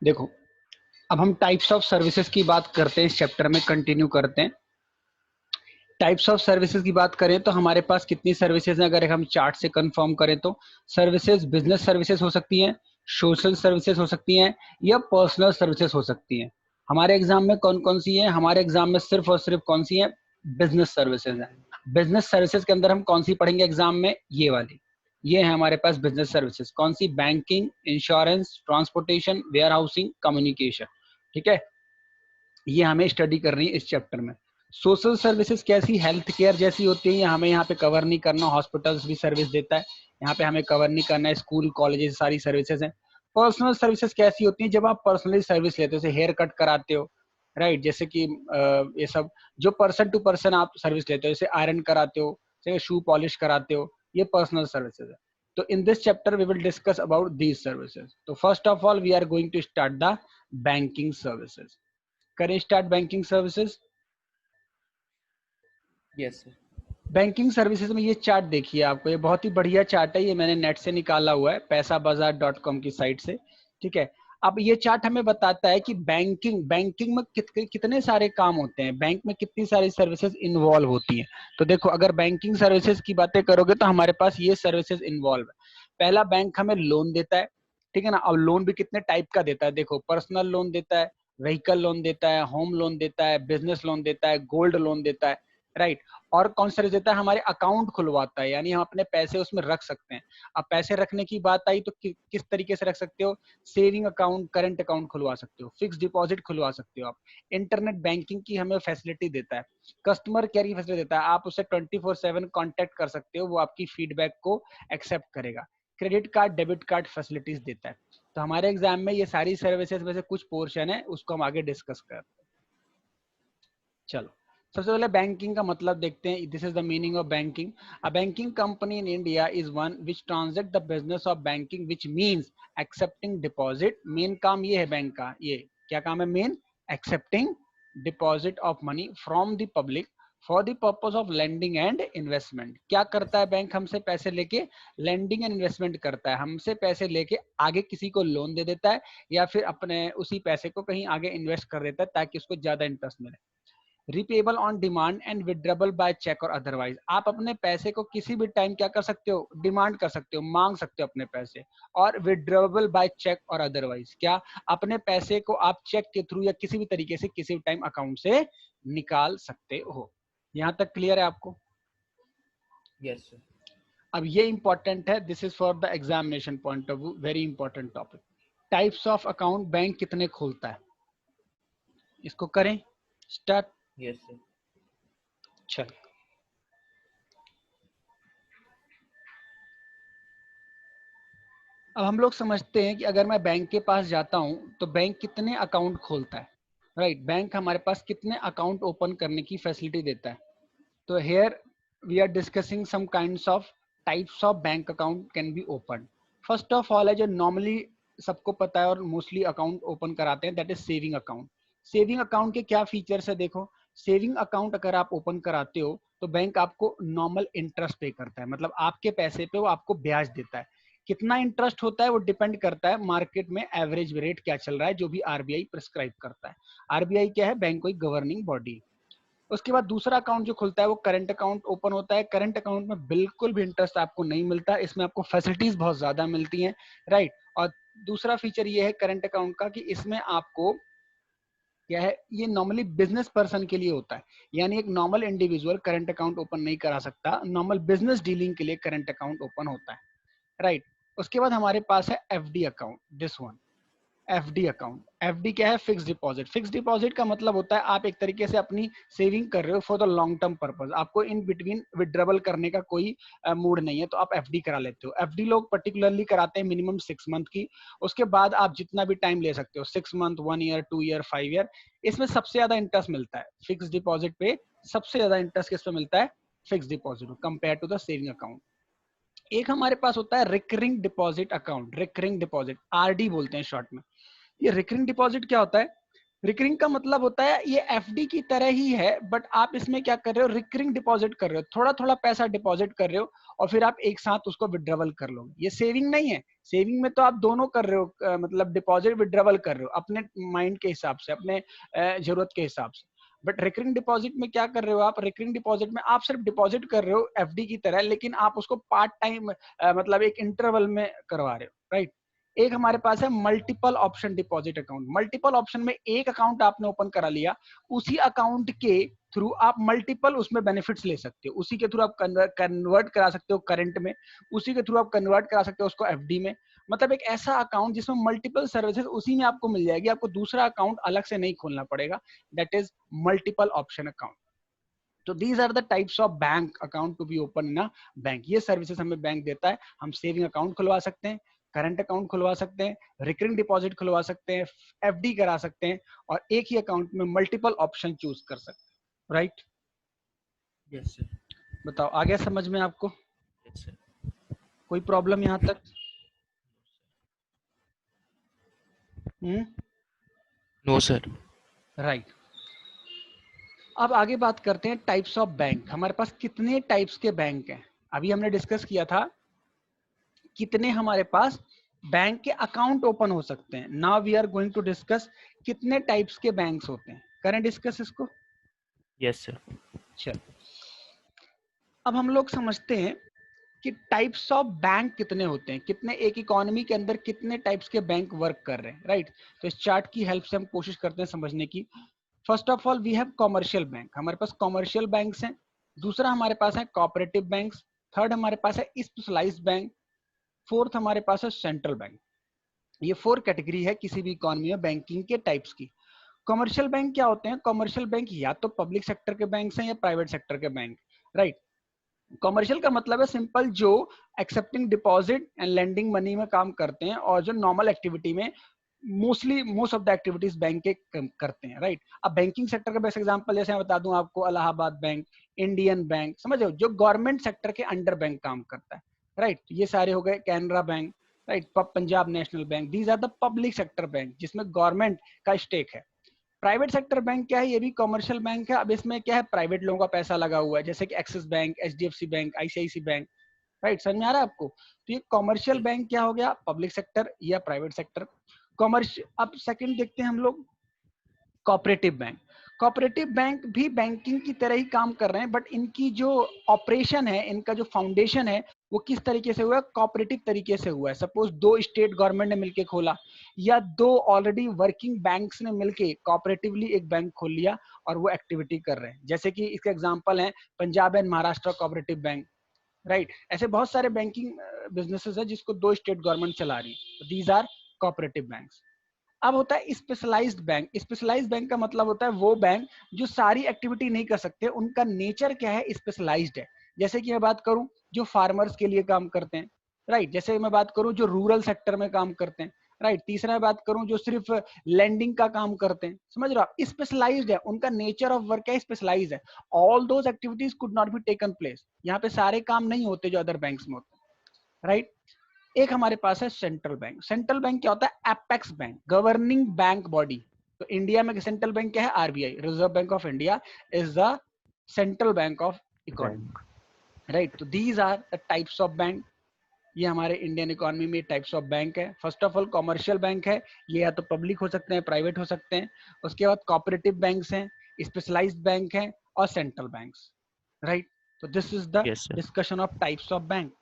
देखो, अब हम टाइप्स ऑफ सर्विसेज की बात करते हैं, इस चैप्टर में कंटिन्यू करते हैं। टाइप्स ऑफ सर्विसेज की बात करें तो हमारे पास कितनी सर्विसेज हैं, अगर हम चार्ट से कंफर्म करें तो सर्विसेज बिजनेस सर्विसेज हो सकती हैं, सोशल सर्विसेज हो सकती हैं, या पर्सनल सर्विसेज हो सकती हैं। हमारे एग्जाम में कौन कौन सी है? हमारे एग्जाम में सिर्फ और सिर्फ कौन सी है? बिजनेस सर्विसेज है। बिजनेस सर्विसेज के अंदर हम कौन सी पढ़ेंगे एग्जाम में? ये वाली, ये है हमारे पास बिजनेस सर्विसेज। कौन सी? Banking, insurance, transportation, warehousing, communication. ठीक है, ये हमें स्टडी करनी है इस चैप्टर में। सोशल सर्विसेज कैसी? हेल्थ केयर जैसी होती है, ये हमें यहाँ पे कवर नहीं करना। हॉस्पिटल्स भी सर्विस देता है, यहाँ पे हमें कवर नहीं करना है। स्कूल कॉलेजेस सारी सर्विसेज हैं। पर्सनल सर्विसेज कैसी होती है? जब आप पर्सनली सर्विस लेते हो, जैसे हेयर कट कराते हो, राइट, जैसे कि ये सब जो पर्सन टू पर्सन आप सर्विस लेते हो, जैसे आयरन कराते हो, जैसे शू पॉलिश कराते हो, ये पर्सनल सर्विसेज है। तो in this chapter we will discuss about these services. तो first of all we are going to start the banking services. करें start banking services. Yes sir. Banking services में ये chart देखिए, आपको ये बहुत ही बढ़िया चार्ट है, ये मैंने नेट से निकाला हुआ है, पैसाबाजार.com की साइट से। ठीक है, अब ये चार्ट हमें बताता है कि बैंकिंग में कितने सारे काम होते हैं, बैंक में कितनी सारी सर्विसेज इन्वॉल्व होती हैं। तो देखो, अगर बैंकिंग सर्विसेज की बातें करोगे तो हमारे पास ये सर्विसेज इन्वॉल्व है। पहला, बैंक हमें लोन देता है, ठीक है ना। अब लोन भी कितने टाइप का देता है, देखो, पर्सनल लोन देता है, व्हीकल लोन देता है, होम लोन देता है, बिजनेस लोन देता है, गोल्ड लोन देता है, राइट। और कौन सा देता है? हमारे अकाउंट खुलवाता है, यानी हम अपने पैसे उसमें रख सकते हैं। अब पैसे रखने की बात आई तो किस तरीके से रख सकते हो? सेविंग अकाउंट, करंट अकाउंट खुलवा सकते हो, फिक्स डिपॉजिट खुलवा सकते हो आप। इंटरनेट बैंकिंग की हमें फैसिलिटी देता है, कस्टमर केयर की फैसिलिटी देता है, आप उससे 24/7 कांटेक्ट कर सकते हो, वो आपकी फीडबैक को एक्सेप्ट करेगा। Credit card, debit card facilities देता है। तो हमारे एग्जाम में ये सारी सर्विसेज में से कुछ पोर्शन है, उसको हम आगे डिस्कस करते हैं। चलो, सबसे पहले बैंकिंग का मतलब देखते हैं। This is the meaning of banking. A banking company in India is one which ट्रांजेक्ट the business of banking which means accepting deposit. Main काम ये है बैंक का, ये क्या काम है main? Accepting deposit of money from the public for the purpose of lending and investment. क्या करता है बैंक? हमसे पैसे लेके लेंडिंग एंड इन्वेस्टमेंट करता है, हमसे पैसे लेके आगे किसी को लोन दे देता है, या फिर अपने उसी पैसे को कहीं आगे इन्वेस्ट कर देता है ताकि उसको ज्यादा इंटरेस्ट मिले। Repayable on demand and withdrawable by cheque और अदरवाइज। आप अपने पैसे को किसी भी टाइम क्या कर सकते हो? डिमांड कर सकते हो, मांग सकते हो अपने पैसे। और विड्रेबल बाय चेक और अदरवाइज, क्या? अपने पैसे को आप चेक के थ्रू या किसी भी तरीके से किसी भी टाइम अकाउंट से निकाल सकते हो। यहां तक क्लियर है आपको? Yes sir. अब ये इंपॉर्टेंट है, this is for the examination point of view, very important topic. Types of account bank कितने खोलता है, इसको करें स्टार्ट। Yes sir. चल, अब हम लोग समझते हैं कि अगर मैं बैंक के पास जाता हूं तो बैंक कितने अकाउंट खोलता है, राइट। बैंक हमारे पास कितने अकाउंट ओपन करने की फैसिलिटी देता है। तो here we are discussing some kinds of types of bank account can be open. First of all है जो नॉर्मली सबको पता है और मोस्टली अकाउंट ओपन कराते हैं, that is saving account. Saving account के क्या फीचर्स है? देखो, सेविंग अकाउंट अगर आप ओपन कराते हो तो बैंक आपको नॉर्मल इंटरेस्ट पे करता है, मतलब आपके पैसे पे वो आपको ब्याज देता है। कितना इंटरेस्ट होता है वो डिपेंड करता है मार्केट में एवरेज रेट क्या चल रहा है, जो भी आरबीआई प्रिस्क्राइब करता है। आरबीआई क्या है? बैंक कोई गवर्निंग बॉडी। उसके बाद दूसरा अकाउंट जो खुलता है वो करंट अकाउंट ओपन होता है। करंट अकाउंट में बिल्कुल भी इंटरेस्ट आपको नहीं मिलता, इसमें आपको फैसिलिटीज बहुत ज्यादा मिलती हैं, राइट। और दूसरा फीचर ये है करंट अकाउंट का कि इसमें आपको क्या है, ये नॉर्मली बिजनेस पर्सन के लिए होता है, यानी एक normal individual current account open नहीं करा सकता, नॉर्मल बिजनेस डीलिंग के लिए करंट अकाउंट ओपन होता है, राइट। उसके बाद हमारे पास है FD account, this one. FD account, FD क्या है? Fix deposit. फिक्स डिपॉजिट का मतलब होता है आप एक तरीके से अपनी सेविंग कर रहे हो for the long term purpose, आपको इन बिटवीन विड्रॉवल करने का कोई मूड नहीं है, तो आप एफडी करा लेते हो। एफडी लोग पर्टिकुलरली कराते हैं मिनिमम 6 मंथ की, उसके बाद आप जितना भी टाइम ले सकते हो, 6 मंथ, 1 ईयर, 2 ईयर, 5 ईयर। इसमें सबसे ज्यादा इंटरेस्ट मिलता है फिक्स डिपॉजिट पे, सबसे ज्यादा इंटरेस्ट किस पे मिलता है? Fix deposit compare to the saving account. एक हमारे पास होता है recurring deposit account, recurring deposit, RD बोलते हैं शॉर्ट में। ये रिकरिंग डिपॉजिट क्या होता है? रिकरिंग का मतलब होता है ये एफडी की तरह ही है, बट आप इसमें क्या कर रहे हो, रिकरिंग डिपॉजिट कर रहे हो, थोड़ा थोड़ा पैसा डिपॉजिट कर रहे हो और फिर आप एक साथ उसको विड्रॉवल कर लोगे। ये सेविंग नहीं है। सेविंग में तो आप दोनों कर रहे हो, मतलब डिपॉजिट विड्रॉवल कर रहे हो अपने माइंड के हिसाब से, अपने जरूरत के हिसाब से। बट रिकरिंग डिपॉजिट में क्या कर रहे हो आप, रिकरिंग डिपॉजिट में आप सिर्फ डिपॉजिट कर रहे हो एफडी की तरह, लेकिन आप उसको पार्ट टाइम मतलब एक इंटरवल में करवा रहे हो, राइट। एक हमारे पास है multiple option deposit account. Multiple option में एक अकाउंट आपने ओपन करा लिया, उसी अकाउंट के थ्रू आप मल्टीपल उसमें बेनिफिट्स ले सकते हो, उसी के थ्रू आप कन्वर्ट करा सकते हो करंट में, उसी के थ्रू आप कन्वर्ट करा सकते हो उसको एफडी में। मतलब एक ऐसा अकाउंट जिसमें मल्टीपल सर्विसेज उसी में आपको मिल जाएगी, आपको दूसरा अकाउंट अलग से नहीं खोलना पड़ेगा। That is multiple option account. तो these are the types of bank account to be open in a bank. ये सर्विसेज हमें बैंक देता है। हम सेविंग अकाउंट खुलवा सकते हैं, करंट अकाउंट खुलवा सकते हैं, रिकरिंग डिपॉजिट खुलवा सकते हैं, एफडी करा सकते हैं, और एक ही अकाउंट में मल्टीपल ऑप्शन चूज कर सकते हैं, राइट। Yes sir. बताओ, आ गया समझ में आपको? Yes sir. कोई प्रॉब्लम यहाँ तक? No sir. राइट। अब आगे बात करते हैं टाइप्स ऑफ बैंक। हमारे पास कितने टाइप्स के बैंक हैं? अभी हमने डिस्कस किया था कितने हमारे पास बैंक के अकाउंट ओपन हो सकते हैं। Now we are going to discuss कितने टाइप्स के बैंक्स होते हैं। करें डिस्कस इसको? Yes sir. चल, अब हम लोग समझते हैं कि टाइप्स ऑफ बैंक कितने होते हैं, कितने एक इकोनॉमी के अंदर कितने टाइप्स के बैंक वर्क कर रहे हैं, राइट। तो इस चार्ट की हेल्प से हम कोशिश करते हैं समझने की। First of all we have commercial bank. हमारे पास कॉमर्शियल बैंक्स हैं। दूसरा हमारे पास है कोऑपरेटिव बैंक्स। थर्ड हमारे पास है स्पेशलाइज्ड बैंक। फोर्थ हमारे पास है सेंट्रल बैंक। ये 4 कैटेगरी है किसी भी इकोनॉमी में बैंकिंग के टाइप्स की। कॉमर्शियल बैंक क्या होते हैं? कॉमर्शियल बैंक या तो पब्लिक सेक्टर के बैंक हैं या प्राइवेट सेक्टर के बैंक, राइट। कॉमर्शियल का मतलब है सिंपल, जो accepting deposit and lending money में काम करते हैं और जो नॉर्मल एक्टिविटी में most of the activities bank के करते हैं, राइट। अब बैंकिंग सेक्टर का बेस्ट एग्जांपल जैसे मैं बता दूं आपको, इलाहाबाद बैंक, इंडियन बैंक, समझ रहे हो, जो गवर्नमेंट सेक्टर के अंडर बैंक काम करता है, राइट। ये सारे हो गए Canara Bank, right, Punjab National Bank. These are the public sector bank जिसमें गवर्नमेंट का स्टेक है। प्राइवेट सेक्टर बैंक क्या है? ये भी कॉमर्शियल बैंक है। अब इसमें क्या है, प्राइवेट लोगों का पैसा लगा हुआ है, जैसे कि Axis Bank, HDFC Bank, ICIC Bank, right. समझ में आ रहा है आपको? तो ये कॉमर्शियल बैंक क्या हो गया, पब्लिक सेक्टर या प्राइवेट सेक्टर। कॉमर्शियल। अब सेकंड देखते हैं हम लोग कोऑपरेटिव बैंक। कोऑपरेटिव बैंक भी बैंकिंग की तरह ही काम कर रहे हैं, बट इनकी जो ऑपरेशन है, इनका जो फाउंडेशन है, वो किस तरीके से हुआ है, कोऑपरेटिव तरीके से हुआ है। सपोज 2 स्टेट गवर्नमेंट ने मिलकर खोला, या 2 ऑलरेडी वर्किंग बैंक्स ने मिलकर कोऑपरेटिवली एक बैंक खोल लिया और वो एक्टिविटी कर रहे हैं। जैसे कि इसके एग्जांपल है Punjab and Maharashtra cooperative bank, right. ऐसे बहुत सारे बैंकिंग बिजनेसेस है जिसको 2 स्टेट गवर्नमेंट चला रही है। These are cooperative banks. अब होता है स्पेशलाइज्ड बैंक। स्पेशलाइज्ड बैंक का मतलब होता है वो बैंक जो सारी एक्टिविटी नहीं कर सकते, उनका नेचर क्या है, स्पेशलाइज्ड है। जैसे कि मैं बात करूं जो फार्मर्स के लिए काम करते हैं, राइट। जैसे मैं बात करूं जो रूरल सेक्टर में काम करते हैं, राइट। तीसरा मैं बात करूं जो सिर्फ लैंडिंग का काम करते हैं, समझ रहे हो, स्पेशलाइज्ड है, उनका नेचर ऑफ वर्क है, स्पेशलाइज्ड है। All those activities could not be taken place. यहाँ पे सारे काम नहीं होते जो अदर बैंक्स में होते हैं, राइट। एक हमारे पास है सेंट्रल बैंक। सेंट्रल बैंक क्या होता है, apex bank, governing bank body. तो इंडिया में सेंट्रल बैंक क्या है, RBI, reserve bank of India is the central bank of economy, right. तो these are the types of bank. ये हमारे इंडियन इकोनॉमी में टाइप्स ऑफ बैंक है। First of all commercial bank है, ये या तो पब्लिक हो सकते हैं, प्राइवेट हो सकते हैं। उसके बाद कोऑपरेटिव बैंक्स हैं, स्पेशलाइज्ड बैंक हैं, और सेंट्रल बैंक्स, राइट। तो this is the yes sir. Discussion of types of bank.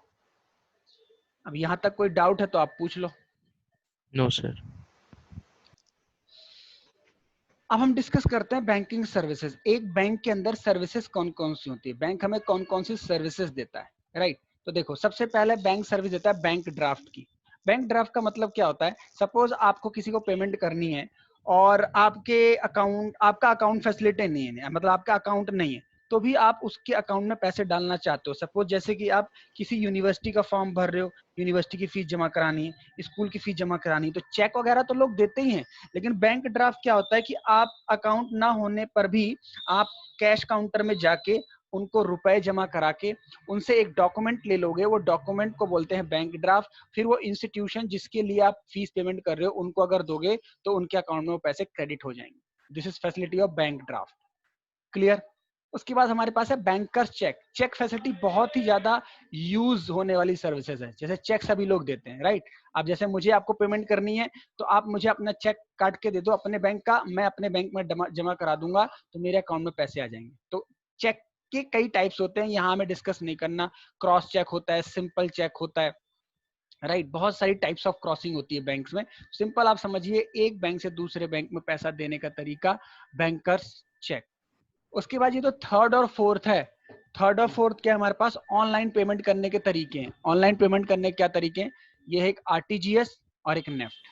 अब यहां तक कोई डाउट है तो आप पूछ लो। No sir. अब हम डिस्कस करते हैं बैंकिंग सर्विसेज। एक बैंक के अंदर सर्विसेज कौन कौन सी होती है, बैंक हमें कौन कौन सी सर्विसेज देता है, राइट। तो देखो, सबसे पहले बैंक सर्विस देता है बैंक ड्राफ्ट की। बैंक ड्राफ्ट का मतलब क्या होता है, सपोज आपको किसी को पेमेंट करनी है और आपका अकाउंट फैसिलिटी नहीं है, मतलब आपका अकाउंट नहीं है, तो भी आप उसके अकाउंट में पैसे डालना चाहते हो। सपोज जैसे कि आप किसी यूनिवर्सिटी का फॉर्म भर रहे हो, यूनिवर्सिटी की फीस जमा करानी है, स्कूल की फीस जमा करानी है, तो चेक वगैरह तो लोग देते ही हैं। लेकिन बैंक ड्राफ्ट क्या होता है कि आप अकाउंट ना होने पर भी आप कैश काउंटर में जाके उनको रुपए जमा करा के उनसे एक डॉक्यूमेंट ले लोगे, वो डॉक्यूमेंट को बोलते हैं बैंक ड्राफ्ट। फिर वो इंस्टीट्यूशन जिसके लिए आप फीस पेमेंट कर रहे हो उनको अगर दोगे तो उनके अकाउंट में वो पैसे क्रेडिट हो जाएंगे, this is facility of bank draft. Clear. उसके बाद हमारे पास है बैंकर्स चेक। चेक फैसिलिटी बहुत ही ज्यादा यूज होने वाली सर्विसेज है। जैसे चेक सभी लोग देते हैं, राइट। अब जैसे मुझे आपको पेमेंट करनी है तो आप मुझे अपना चेक काट के दे दो अपने बैंक का, मैं अपने बैंक में जमा करा दूंगा तो मेरे अकाउंट में पैसे आ जाएंगे। तो चेक के कई टाइप्स होते हैं, यहाँ हमें डिस्कस नहीं करना। क्रॉस चेक होता है, सिंपल चेक होता है, राइट। बहुत सारी टाइप्स ऑफ क्रॉसिंग होती है बैंक्स में। सिंपल आप समझिए एक बैंक से दूसरे बैंक में पैसा देने का तरीका बैंकर्स चेक। उसके बाद ये तो थर्ड और फोर्थ है। थर्ड और फोर्थ क्या हमारे पास ऑनलाइन पेमेंट करने के तरीके हैं। ऑनलाइन पेमेंट करने के क्या तरीके हैं, ये है एक आरटीजीएस और एक नेफ्ट।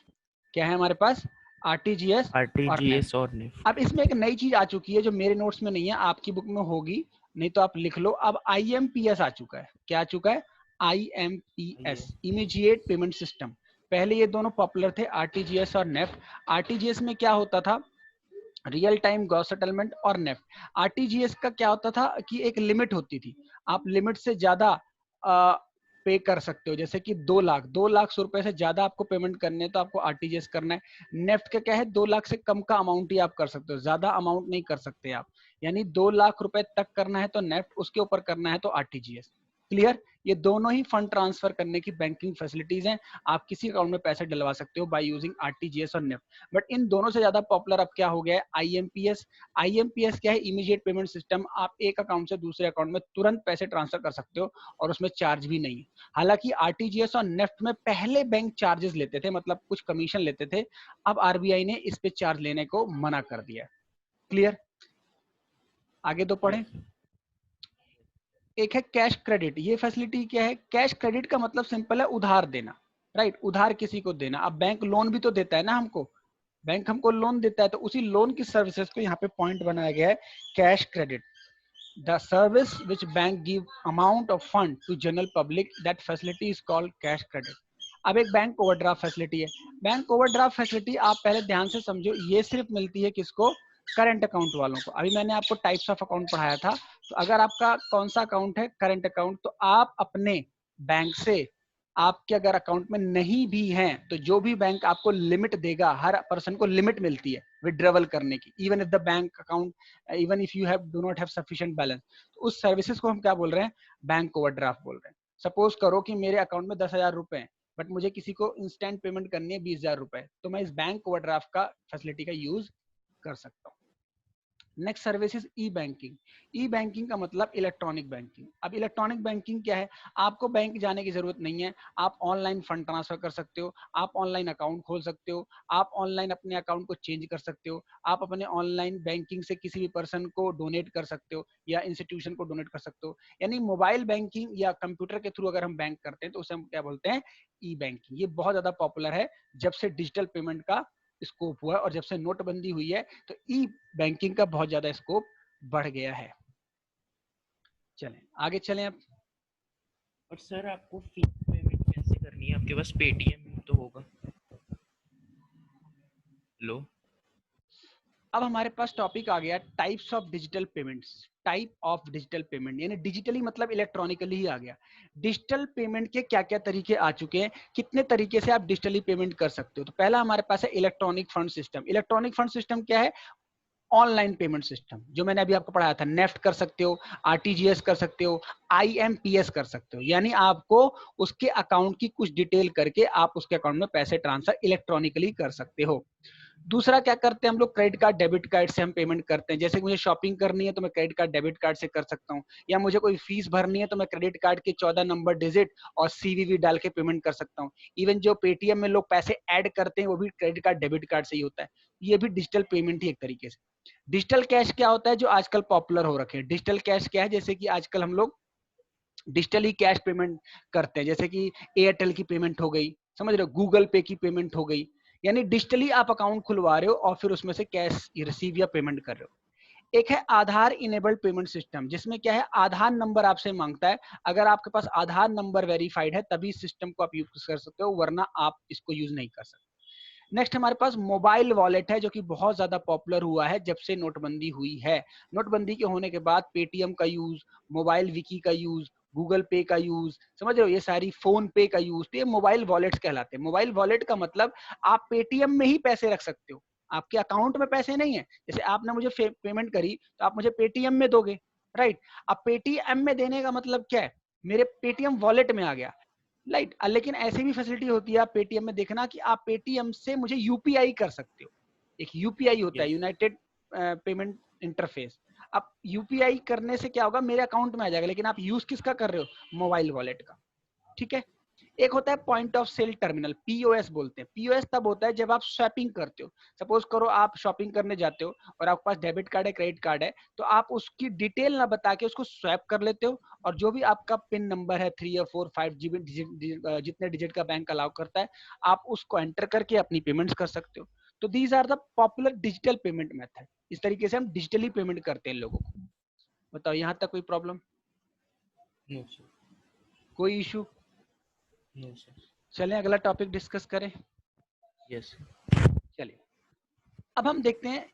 क्या है हमारे पास, आरटीजीएस और नेफ्ट। आरटीजीएस और निफ्ट। अब इसमें एक नई चीज आ चुकी है जो मेरे नोट्स में नहीं है, आपकी बुक में होगी, नहीं तो आप लिख लो। अब आईएमपीएस आ चुका है। क्या आ चुका है, आईएमपीएस, इमीडिएट पेमेंट सिस्टम। पहले ये दोनों पॉपुलर थे, आरटीजीएस और नेफ्ट। आरटीजीएस में क्या होता था, रियल टाइम ग्रॉस सेटलमेंट। और नेफ्ट, आरटीजीएस का क्या होता था कि एक लिमिट होती थी, आप लिमिट से ज्यादा पे कर सकते हो। जैसे कि 2 लाख रुपए से ज्यादा आपको पेमेंट करने हैं तो आपको आरटीजीएस करना है। नेफ्ट का क्या है, 2 लाख से कम का अमाउंट ही आप कर सकते हो, ज्यादा अमाउंट नहीं कर सकते आप। यानी 2 लाख रुपए तक करना है तो नेफ्ट, उसके ऊपर करना है तो आरटीजीएस। क्लियर। ये दोनों ही फंड ट्रांसफर करने की बैंकिंग फैसिलिटीज हैं। आप किसी अकाउंट में पैसे डलवा सकते हो बाय यूजिंग आरटीजीएस और नेफ्ट। बट इन दोनों से ज्यादा पॉपुलर अब क्या हो गया है, आईएमपीएस। आईएमपीएस क्या है, इमीडिएट पेमेंट सिस्टम। आप एक अकाउंट से दूसरे अकाउंट में तुरंत पैसे ट्रांसफर कर सकते हो और उसमें चार्ज भी नहीं है। हालांकि आरटीजीएस और नेफ्ट में पहले बैंक चार्जेस लेते थे, मतलब कुछ कमीशन लेते थे। अब आरबीआई ने इस पे चार्ज लेने को मना कर दिया। क्लियर। आगे तो पढ़े। एक है कैश क्रेडिट। ये फैसिलिटी क्या है, कैश क्रेडिट का मतलब सिंपल है उधार देना, राइट। उधार किसी को देना। अब बैंक लोन भी तो देता है ना हमको, बैंक हमको लोन देता है, तो उसी लोन की सर्विसेज को यहाँ पे पॉइंट बनाया गया है, cash credit. The service which bank give amount of fund to general public, that facility is called cash credit. अब एक बैंक ओवरड्राफ्ट फैसिलिटी है। बैंक ओवरड्राफ्ट फैसिलिटी आप पहले ध्यान से समझो, ये सिर्फ मिलती है किसको, करंट अकाउंट वालों को। अभी मैंने आपको टाइप्स ऑफ अकाउंट पढ़ाया था, तो अगर आपका कौन सा अकाउंट है, करंट अकाउंट, तो आप अपने बैंक से, आपके अगर अकाउंट में नहीं भी हैं तो जो भी बैंक आपको लिमिट देगा, हर पर्सन को लिमिट मिलती है विड्रॉवल करने की, even if the bank account, even if you have do not have sufficient balance, तो उस सर्विसेज को हम क्या बोल रहे हैं, बैंक ओवरड्राफ्ट बोल रहे हैं। सपोज करो कि मेरे अकाउंट में 10,000 रुपए हैं, बट मुझे किसी को इंस्टेंट पेमेंट करनी है 20,000 रुपए, तो मैं इस बैंक ओवरड्राफ्ट का फैसिलिटी का यूज कर सकता हूँ। Next service is E banking. E banking का मतलब इलेक्ट्रॉनिक बैंकिंग। अब इलेक्ट्रॉनिक बैंकिंग क्या है, आपको बैंक जाने की जरूरत नहीं है, आप ऑनलाइन फंड ट्रांसफर कर सकते हो, आप ऑनलाइन अकाउंट खोल सकते हो, आप ऑनलाइन अपने अकाउंट को चेंज कर सकते हो, आप अपने ऑनलाइन बैंकिंग से किसी भी पर्सन को डोनेट कर सकते हो या इंस्टीट्यूशन को डोनेट कर सकते हो। यानी मोबाइल बैंकिंग या कंप्यूटर के थ्रू अगर हम बैंक करते हैं तो उसे हम क्या बोलते हैं, ई बैंकिंग। ये बहुत ज्यादा पॉपुलर है जब से डिजिटल पेमेंट का स्कोप हुआ और जब से नोटबंदी हुई है तो ई बैंकिंग का बहुत ज्यादा स्कोप बढ़ गया है। चलें आगे चलें अब। और सर आपको फीस पेमेंट कैसे करनी है, आपके पास पेटीएम तो होगा। लो। अब हमारे पास टॉपिक आ गया types of digital payments. Type of digital payment यानी डिजिटली मतलब इलेक्ट्रॉनिकली ही आ गया। डिजिटल पेमेंट के क्या क्या तरीके आ चुके हैं, कितने तरीके से आप डिजिटली पेमेंट कर सकते हो। तो पहला हमारे पास है electronic fund system. Electronic fund system क्या है, ऑनलाइन पेमेंट सिस्टम, जो मैंने अभी आपको पढ़ाया था। नेफ्ट कर सकते हो, आरटीजीएस कर सकते हो, आईएमपीएस कर सकते हो। यानी आपको उसके अकाउंट की कुछ डिटेल करके आप उसके अकाउंट में पैसे ट्रांसफर इलेक्ट्रॉनिकली कर सकते हो। दूसरा क्या करते हैं हम लोग, क्रेडिट कार्ड डेबिट कार्ड से हम पेमेंट करते हैं। जैसे मुझे शॉपिंग करनी है तो मैं क्रेडिट कार्ड डेबिट कार्ड से कर सकता हूँ, या मुझे कोई फीस भरनी है तो मैं क्रेडिट कार्ड के 14 नंबर डिजिट और सीवीवी डाल के पेमेंट कर सकता हूँ। इवन जो पेटीएम में लोग पैसे ऐड करते हैं वो भी क्रेडिट कार्ड डेबिट कार्ड से ही होता है। ये भी डिजिटल पेमेंट ही एक तरीके से। डिजिटल कैश क्या होता है, जो आजकल पॉपुलर हो रखे हैं। डिजिटल कैश क्या है, जैसे कि आजकल हम लोग डिजिटली कैश पेमेंट करते हैं, जैसे कि एयरटेल की पेमेंट हो गई, समझ रहे हो, गूगल पे की पेमेंट हो गई। यानी डिजिटली आप अकाउंट खुलवा रहे हो और फिर उसमें से कैश रिसीव या पेमेंट कर रहे हो। एक है आधार इनेबल्ड पेमेंट सिस्टम, जिसमें क्या है, आधार नंबर आपसे मांगता है। अगर आपके पास आधार नंबर वेरीफाइड है तभी सिस्टम को आप यूज कर सकते हो, वरना आप इसको यूज नहीं कर सकते। नेक्स्ट हमारे पास मोबाइल वॉलेट है, जो कि बहुत ज्यादा पॉपुलर हुआ है जब से नोटबंदी हुई है। नोटबंदी के होने के बाद पेटीएम का यूज, मोबाइल विकी का यूज, गूगल पे का यूज, समझ रहे हो, ये सारी फोन पे का यूज, तो ये मोबाइल वॉलेट्स कहलाते हैं। मोबाइल वॉलेट का मतलब आप पेटीएम में ही पैसे रख सकते हो, आपके अकाउंट में पैसे नहीं है। जैसे आपने मुझे पेमेंट करी तो आप मुझे पेटीएम में दोगे, राइट। अब पेटीएम में देने का मतलब क्या है, मेरे पेटीएम वॉलेट में आ गया, राइट। लेकिन ऐसी भी फैसिलिटी होती है आप पेटीएम में देखना कि आप पेटीएम से मुझे यूपीआई कर सकते हो। एक यूपीआई होता है, यस यूनाइटेड पेमेंट इंटरफेस। अब यूपीआई करने से क्या होगा, मेरे अकाउंट में आ जाएगा, लेकिन आप यूज किसका कर रहे हो, मोबाइल वॉलेट का, ठीक है। एक होता है point of sale terminal, POS बोलते हैं। पीओएस तब होता है जब आप स्वैपिंग करते हो। सपोज करो आप शॉपिंग करने जाते हो और आपके पास डेबिट कार्ड है, क्रेडिट कार्ड है, तो आप उसकी डिटेल ना बता के उसको स्वैप कर लेते हो, और जो भी आपका पिन नंबर है 3 या 4 5 जितने डिजिट का बैंक अलाउ करता है, आप उसको एंटर करके अपनी पेमेंट्स कर सकते हो। तो these are the popular digital payment method. इस तरीके से हम डिजिटली पेमेंट करते हैं लोगों को। बताओ यहाँ तक कोई प्रॉब्लम, नो सर कोई इशू? नो सर चलें अगला टॉपिक डिस्कस करें। यस चलिए अब हम देखते हैं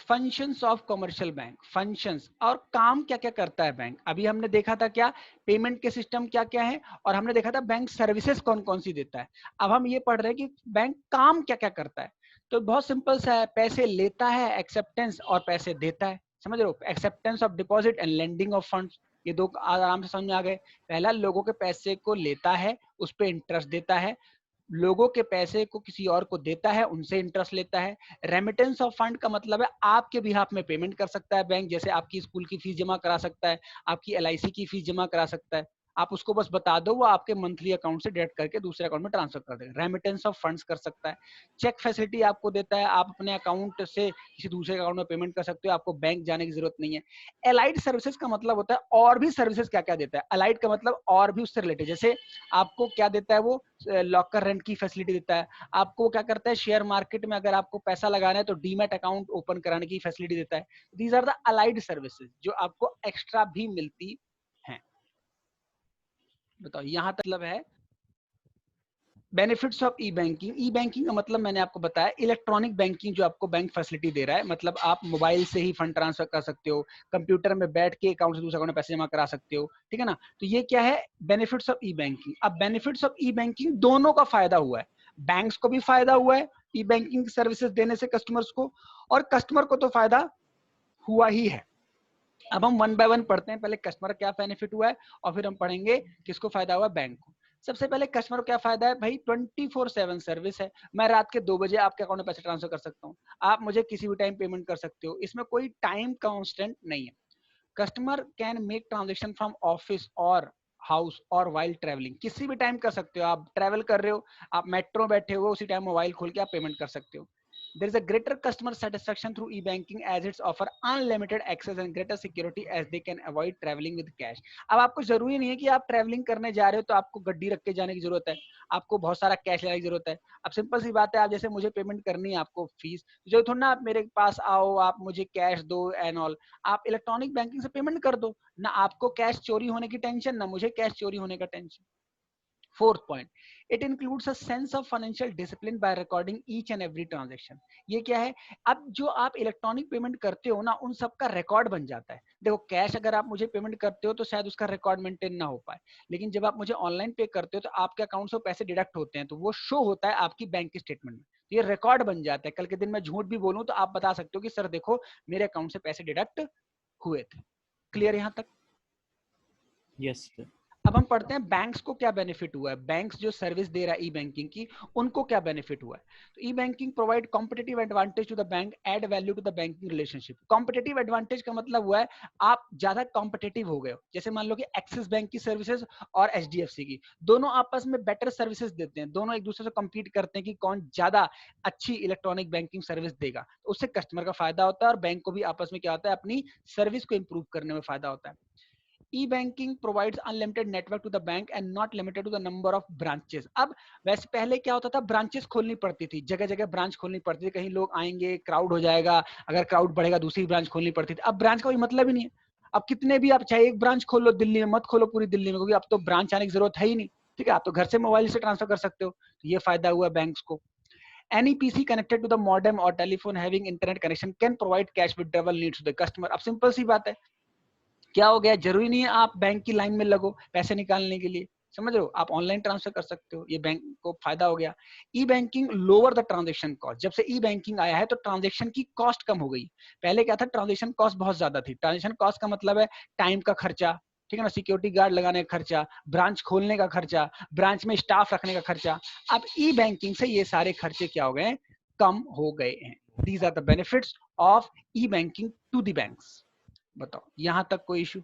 functions of commercial bank. Functions और काम क्या क्या करता है बैंक। अभी हमने देखा था क्या, पेमेंट के सिस्टम क्या क्या है, और हमने देखा था बैंक सर्विसेज कौन कौन सी देता है। अब हम ये पढ़ रहे हैं कि बैंक काम क्या क्या करता है। तो बहुत सिंपल सा है, पैसे लेता है, एक्सेप्टेंस, और पैसे देता है। समझ रहे हो, acceptance of deposit and lending of funds, ये दो आराम से समझ में आ गए। पहला लोगों के पैसे को लेता है, उस पर इंटरेस्ट देता है। लोगों के पैसे को किसी और को देता है, उनसे इंटरेस्ट लेता है। रेमिटेंस ऑफ फंड का मतलब है आपके बिहाफ में पेमेंट कर सकता है बैंक, जैसे आपकी स्कूल की फीस जमा करा सकता है, आपकी एलआईसी की फीस जमा करा सकता है। आप उसको बस बता दो, वो आपके मंथली अकाउंट से डायरेक्ट करके दूसरे अकाउंट में ट्रांसफर कर देगा। रेमिटेंस ऑफ फंड्स कर सकता है। चेक फैसिलिटी आपको देता है, आप अपने अकाउंट से किसी दूसरे अकाउंट में पेमेंट कर सकते हो, आपको बैंक जाने की जरूरत नहीं है। एलाइड सर्विसेज का मतलब होता है और भी सर्विसेज क्या क्या देता है। एलाइड का मतलब और भी उससे रिलेटेड, जैसे आपको क्या देता है वो, लॉकर रेंट की फैसिलिटी देता है। आपको क्या करता है, शेयर मार्केट में अगर आपको पैसा लगाना है तो डीमैट अकाउंट ओपन कराने की फैसिलिटी देता है। These are the allied services जो आपको एक्स्ट्रा भी मिलती हैं। बताओ यहाँ तक मतलब है benefits of e banking. E banking का मतलब मैंने आपको बताया, इलेक्ट्रॉनिक बैंकिंग जो आपको बैंक फैसिलिटी दे रहा है। मतलब आप मोबाइल से ही फंड ट्रांसफर कर सकते हो, कंप्यूटर में बैठ के अकाउंट से दूसरे अकाउंट में पैसे जमा करा सकते हो, ठीक है ना। तो ये क्या है, बेनिफिट्स ऑफ ई बैंकिंग। अब बेनिफिट्स ऑफ ई बैंकिंग दोनों का फायदा हुआ है, बैंक्स को भी फायदा हुआ है ई बैंकिंग सर्विसेज देने से कस्टमर्स को, और कस्टमर को तो फायदा हुआ ही है। अब हम वन बाय वन पढ़ते हैं, पहले कस्टमर क्या बेनिफिट हुआ है और फिर हम पढ़ेंगे किसको फायदा हुआ, बैंक को। सबसे पहले कस्टमर को क्या फायदा है भाई, 24/7 सर्विस है। मैं रात के 2 बजे आपके अकाउंट में पैसे ट्रांसफर कर सकता हूँ, आप मुझे किसी भी टाइम पेमेंट कर सकते हो, इसमें कोई टाइम कांस्टेंट नहीं है। Customer can make transaction from office और हाउस और वाइल ट्रेवलिंग, किसी भी टाइम कर सकते हो। आप ट्रेवल कर रहे हो, आप मेट्रो बैठे हो, उसी टाइम मोबाइल खोल के आप पेमेंट कर सकते हो। There is a greater customer satisfaction through e-banking as it's offer unlimited access and greater security as they can avoid traveling with cash. अब आपको जरूरी नहीं है कि आप ट्रैवलिंग करने जा रहे हो तो आपको गड्डी रख के जाने की जरूरत है, आपको बहुत सारा कैश लेने की जरूरत है। अब सिंपल सी बात है, आप जैसे मुझे पेमेंट करनी है आपको फीस, जो थोड़ा ना आप मेरे पास आओ, आप मुझे कैश दो एंड ऑल, आप इलेक्ट्रॉनिक बैंकिंग से पेमेंट कर दो ना, आपको कैश चोरी होने की टेंशन, ना मुझे कैश चोरी होने का tension. Fourth point, it includes a sense of financial discipline by recording each and every transaction. ये क्या है, अब जो आप इलेक्ट्रॉनिक पेमेंट करते हो ना, उन सब का रिकॉर्ड बन जाता है। देखो कैश अगर आप मुझे पेमेंट करते हो तो शायद उसका रिकॉर्ड मेंटेन ना हो पाए, लेकिन जब आप मुझे ऑनलाइन पे करते हो तो आपके अकाउंट से पैसे डिडक्ट होते हैं, तो वो शो होता है आपकी बैंक की स्टेटमेंट में, ये रिकॉर्ड बन जाता है। कल के दिन मैं झूठ भी बोलूं तो आप बता सकते हो कि सर देखो मेरे अकाउंट से पैसे डिडक्ट हुए थे। क्लियर यहाँ तक? यस सर अब हम पढ़ते हैं बैंक्स को क्या बेनिफिट हुआ है। बैंक्स जो सर्विस दे रहा है ई बैंकिंग की, उनको क्या बेनिफिट हुआ है। तो e banking provide competitive advantage to the bank, add value to the banking relationship. Competitive advantage का मतलब हुआ है आप ज्यादा कॉम्पिटिटिव हो गए हो। जैसे मान लो कि एक्सिस बैंक की सर्विसेज और एचडीएफसी की, दोनों आपस में बेटर सर्विसेज देते हैं, दोनों एक दूसरे से कम्पीट करते हैं कि कौन ज्यादा अच्छी इलेक्ट्रॉनिक बैंकिंग सर्विस देगा। तो उससे कस्टमर का फायदा होता है और बैंक को भी आपस में क्या होता है, अपनी सर्विस को इंप्रूव करने में फायदा होता है। e-banking provides unlimited network to the bank and not limited to the number of branches। अब वैसे पहले क्या होता था, ब्रांचेस खोलनी पड़ती थी, जगह जगह ब्रांच खोलनी पड़ती थी, कहीं लोग आएंगे क्राउड हो जाएगा, अगर क्राउड बढ़ेगा दूसरी ब्रांच खोलनी पड़ती थी। अब ब्रांच का कोई मतलब ही नहीं है। अब कितने भी आप चाहे एक ब्रांच खोलो दिल्ली में, मत खोलो पूरी दिल्ली में, क्योंकि अब तो ब्रांच आने की जरूरत है ही नहीं। ठीक है, आप तो घर से मोबाइल से ट्रांसफर कर सकते हो, तो ये फायदा हुआ बैंक्स को। Any PC connected to the modem or telephone having internet connection can provide cash withdrawal needs to the customer। अब सिंपल सी बात है, क्या हो गया, जरूरी नहीं है आप बैंक की लाइन में लगो पैसे निकालने के लिए। समझ रहे हो, आप ऑनलाइन ट्रांसफर कर सकते हो, ये बैंक को फायदा हो गया। E banking lower the transaction cost, जब से ई बैंकिंग आया है तो ट्रांजेक्शन की कॉस्ट कम हो गई। पहले क्या था, ट्रांजेक्शन कॉस्ट बहुत ज्यादा थी। ट्रांजेक्शन कॉस्ट का मतलब है टाइम का खर्चा, ठीक है ना, सिक्योरिटी गार्ड लगाने का खर्चा, ब्रांच खोलने का खर्चा, ब्रांच में स्टाफ रखने का खर्चा। अब ई बैंकिंग से ये सारे खर्चे क्या हो गए, कम हो गए हैं। These are the benefits of e banking to the banks. बताओ, यहां तक कोई इशू?